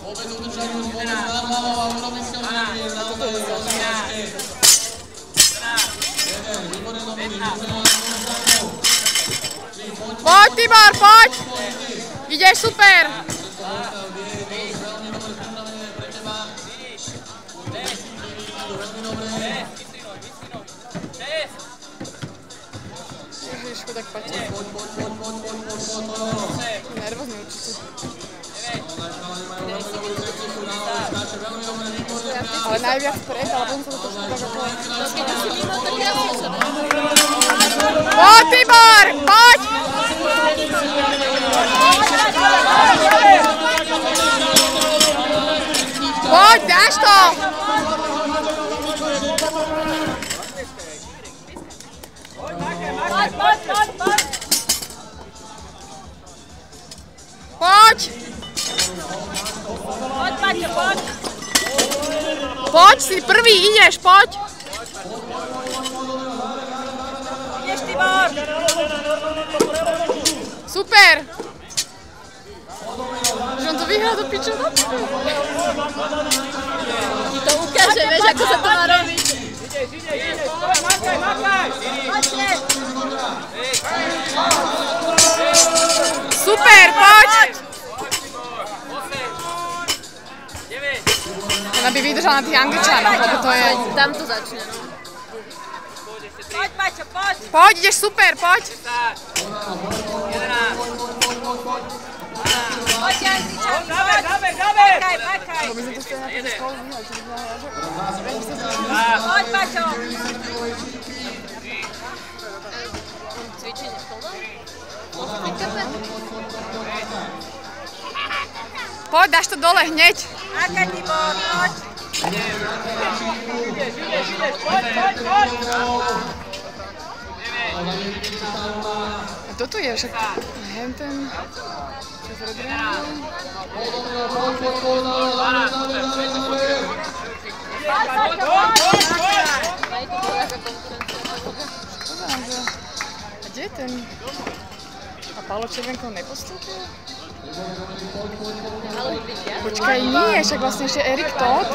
Poď, Tibor, poď! Ideš super! Ježiš, chudák Paťa. Nervózny určite. Ale najviac pred, ale potom sa to trošku tak ako... Poď, Tibor, poď! Poď, dáš to! Poď! Poď, Paťo, poď! Poď, si prvý, ideš, poď! Ideš, Tibor! Super! Že on to vyhral do piča na piča. Ti to ukáže, vieš, ako sa to má robiť. Makaj! Super, poď! Ona by vydržala na tých Angličanoch, lebo to je... Tam to začne, no. Poď, Paťo, poď! Poď, ideš super, poď! Poď, Angličan, poď! Makaj! Bo my sme to stali na tú školu vyhľať, že by Poď, Paťo! Cvičenie školno? Poď, dáš to dole hneď! Makaj, Tibor, poď! Poď! A toto je však... Henten... Čo sa robí? A kde je ten... A Pálo Červenkov nepostúpil? Počkaj, nie, však vlastne ešte Erik Todt.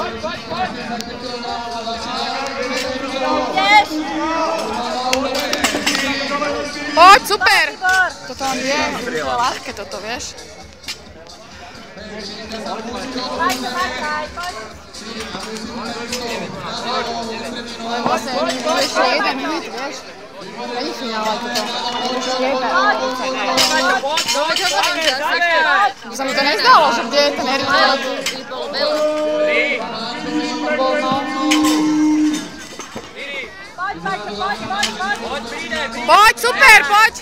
Poď, super! Toto on vie, to je ľahké toto, vieš? Ale vlastne je ešte jeden hit, vieš? Není finále toto. Ešte jeden. Sa mi to nezdalo, že kde je ten Erik Todt. Poď, super, poď!